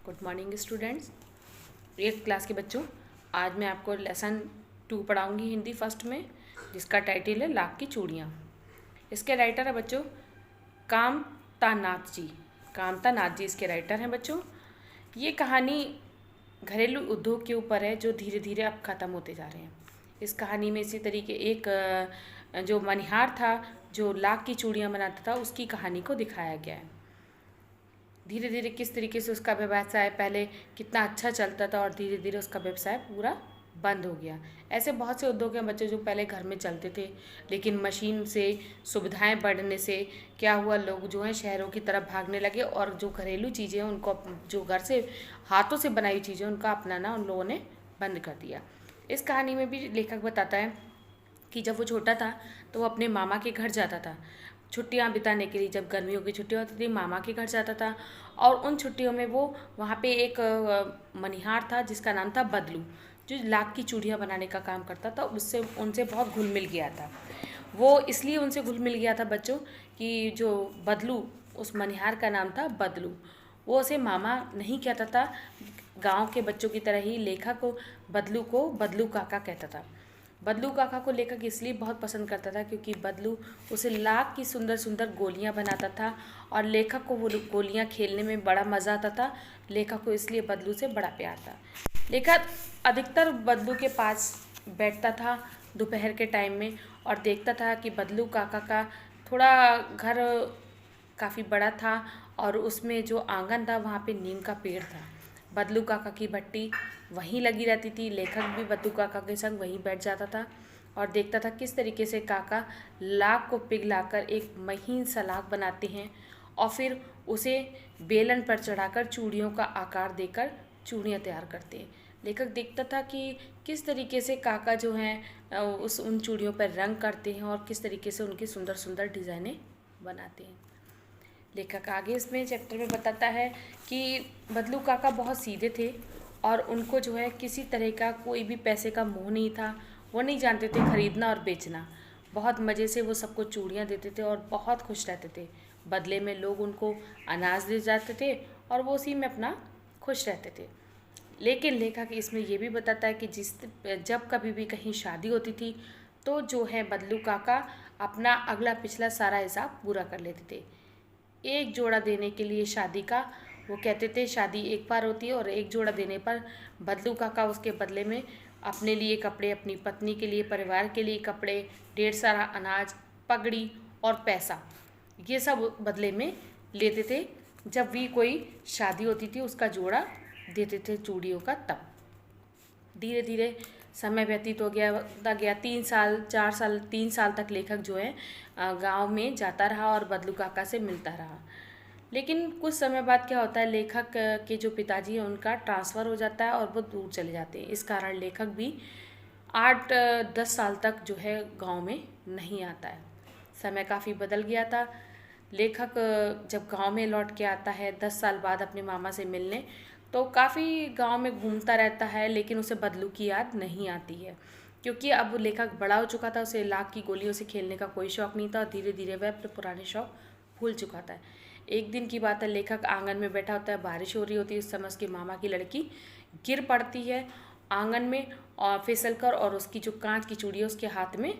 Good morning students, 8th class के बच्चों। आज मैं आपको लेसन 2 पढ़ाऊंगी हिंदी फर्स्ट में, जिसका टाइटल है लाख की चूड़ियाँ। इसके राइटर है बच्चों कामता नाथ जी। कामता नाथ जी इसके राइटर हैं बच्चों। ये कहानी घरेलू उद्योग के ऊपर है जो धीरे धीरे अब ख़त्म होते जा रहे हैं। इस कहानी में इसी तरीके एक जो मनिहार था जो लाख की चूड़ियाँ बनाता था, उसकी कहानी को दिखाया गया है। धीरे धीरे किस तरीके से उसका व्यवसाय पहले कितना अच्छा चलता था और धीरे धीरे उसका व्यवसाय पूरा बंद हो गया। ऐसे बहुत से उद्योग हैं बच्चे जो पहले घर में चलते थे, लेकिन मशीन से सुविधाएं बढ़ने से क्या हुआ, लोग जो हैं शहरों की तरफ भागने लगे और जो घरेलू चीज़ें हैं उनको, जो घर से हाथों से बनाई चीज़ें उनका अपनाना उन लोगों ने बंद कर दिया। इस कहानी में भी लेखक बताता है कि जब वो छोटा था तो वो अपने मामा के घर जाता था छुट्टियां बिताने के लिए। जब गर्मियों की छुट्टियां होती थी मामा के घर जाता था, और उन छुट्टियों में वो वहाँ पे एक मनिहार था जिसका नाम था बदलू, जो लाख की चूड़ियाँ बनाने का काम करता था। उससे उनसे बहुत घुल मिल गया था। वो इसलिए उनसे घुल मिल गया था बच्चों कि जो बदलू, उस मनिहार का नाम था बदलू। वो उसे मामा नहीं कहता था, गांव के बच्चों की तरह ही लेखक को बदलू काका कहता था। बदलू काका को लेखक इसलिए बहुत पसंद करता था क्योंकि बदलू उसे लाख की सुंदर सुंदर गोलियां बनाता था और लेखक को वो गोलियां खेलने में बड़ा मज़ा आता था। लेखक को इसलिए बदलू से बड़ा प्यार था। लेखक अधिकतर बदलू के पास बैठता था दोपहर के टाइम में और देखता था कि बदलू काका का थोड़ा घर काफ़ी बड़ा था और उसमें जो आंगन था वहाँ पे नीम का पेड़ था। बदलू काका की भट्टी वहीं लगी रहती थी। लेखक भी बदलू काका के संग वहीं बैठ जाता था और देखता था किस तरीके से काका लाख को पिघलाकर एक महीन सलाख बनाते हैं और फिर उसे बेलन पर चढ़ाकर चूड़ियों का आकार देकर चूड़ियाँ तैयार करते हैं। लेखक देखता था कि किस तरीके से काका जो हैं उन चूड़ियों पर रंग करते हैं और किस तरीके से उनकी सुंदर सुंदर डिज़ाइनें बनाते हैं। लेखक आगे इसमें चैप्टर में बताता है कि बदलू काका बहुत सीधे थे और उनको जो है किसी तरह का कोई भी पैसे का मोह नहीं था। वो नहीं जानते थे खरीदना और बेचना। बहुत मज़े से वो सबको चूड़ियाँ देते थे और बहुत खुश रहते थे। बदले में लोग उनको अनाज दे जाते थे और वो उसी में अपना खुश रहते थे। लेकिन लेखक इसमें ये भी बताता है कि जब कभी भी कहीं शादी होती थी तो जो है बदलू काका अपना अगला पिछला सारा हिसाब पूरा कर लेते थे। एक जोड़ा देने के लिए शादी का, वो कहते थे शादी एक बार होती है और एक जोड़ा देने पर बदलू काका उसके बदले में अपने लिए कपड़े, अपनी पत्नी के लिए, परिवार के लिए कपड़े, ढेर सारा अनाज, पगड़ी और पैसा, ये सब बदले में लेते थे। जब भी कोई शादी होती थी उसका जोड़ा देते थे चूड़ियों का। तब धीरे धीरे समय व्यतीत हो गया 3 साल 4 साल 3 साल तक लेखक जो है गांव में जाता रहा और बदलू काका से मिलता रहा। लेकिन कुछ समय बाद क्या होता है, लेखक के जो पिताजी हैं उनका ट्रांसफ़र हो जाता है और वो दूर चले जाते हैं। इस कारण लेखक भी 8-10 साल तक जो है गांव में नहीं आता है। समय काफ़ी बदल गया था। लेखक जब गांव में लौट के आता है 10 साल बाद अपने मामा से मिलने, तो काफ़ी गांव में घूमता रहता है, लेकिन उसे बदलू की याद नहीं आती है क्योंकि अब लेखक बड़ा हो चुका था। उसे लाख की गोलियों से खेलने का कोई शौक़ नहीं था और धीरे धीरे वह अपने पुराने शौक़ भूल चुका था। एक दिन की बात है, लेखक आंगन में बैठा होता है, बारिश हो रही होती है। उस समय उसके मामा की लड़की गिर पड़ती है आंगन में और फिसल कर, और उसकी जो कांच की चूड़ी है उसके हाथ में,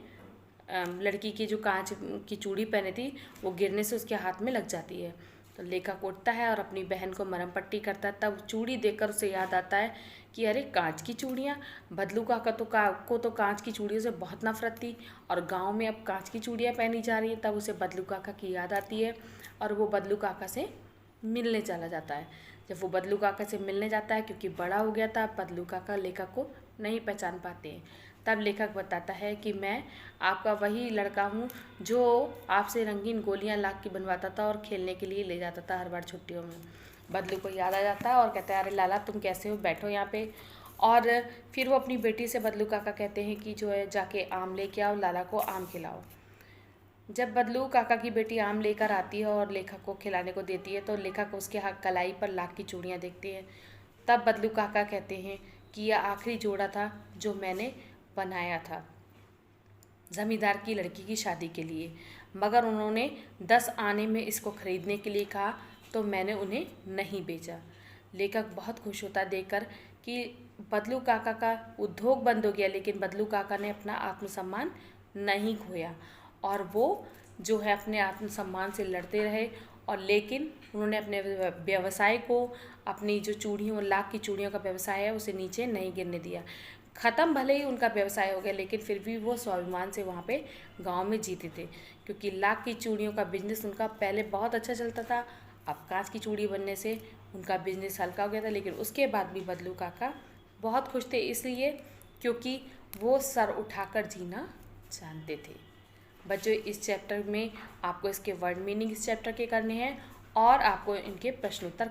लड़की की जो कांच की चूड़ी पहनी थी वो गिरने से उसके हाथ में लग जाती है। तो लेखक उठता है और अपनी बहन को मरहम पट्टी करता है। तब चूड़ी देखकर उसे याद आता है कि अरे कांच की चूड़ियाँ, बदलू काका को तो कांच की चूड़ियों से बहुत नफरत थी और गांव में अब कांच की चूड़ियाँ पहनी जा रही हैं। तब उसे बदलू काका की याद आती है और वो बदलू काका से मिलने चला जाता है। जब वो बदलू काका से मिलने जाता है, क्योंकि बड़ा हो गया था, बदलू काका लेखक को नहीं पहचान पाते हैं। तब लेखक बताता है कि मैं आपका वही लड़का हूँ जो आपसे रंगीन गोलियाँ लाख की बनवाता था और खेलने के लिए ले जाता था हर बार छुट्टियों में। बदलू को याद आ जाता है और कहता है अरे लाला तुम कैसे हो, बैठो यहाँ पे। और फिर वो अपनी बेटी से बदलू काका कहते हैं कि जो है जाके आम लेके आओ, लाला को आम खिलाओ। जब बदलू काका की बेटी आम लेकर आती है और लेखक को खिलाने को देती है तो लेखक उसके हाथ कलाई पर लाख की चूड़ियाँ देखते हैं। तब बदलू काका कहते हैं कि यह आखिरी जोड़ा था जो मैंने बनाया था ज़मींदार की लड़की की शादी के लिए, मगर उन्होंने 10 आने में इसको ख़रीदने के लिए कहा तो मैंने उन्हें नहीं बेचा। लेखक बहुत खुश होता देखकर कि बदलू काका का उद्योग बंद हो गया, लेकिन बदलू काका ने अपना आत्मसम्मान नहीं खोया और वो जो है अपने आत्मसम्मान से लड़ते रहे। और लेकिन उन्होंने अपने व्यवसाय को, अपनी जो चूड़ियों, लाख की चूड़ियों का व्यवसाय है, उसे नीचे नहीं गिरने दिया। ख़त्म भले ही उनका व्यवसाय हो गया, लेकिन फिर भी वो स्वाभिमान से वहाँ पे गांव में जीते थे, क्योंकि लाख की चूड़ियों का बिजनेस उनका पहले बहुत अच्छा चलता था। अब कांच की चूड़ी बनने से उनका बिजनेस हल्का हो गया था, लेकिन उसके बाद भी बदलू काका बहुत खुश थे, इसलिए क्योंकि वो सर उठाकर जीना जानते थे। बच्चों, इस चैप्टर में आपको इसके वर्ड मीनिंग इस चैप्टर के करने हैं और आपको इनके प्रश्नोत्तर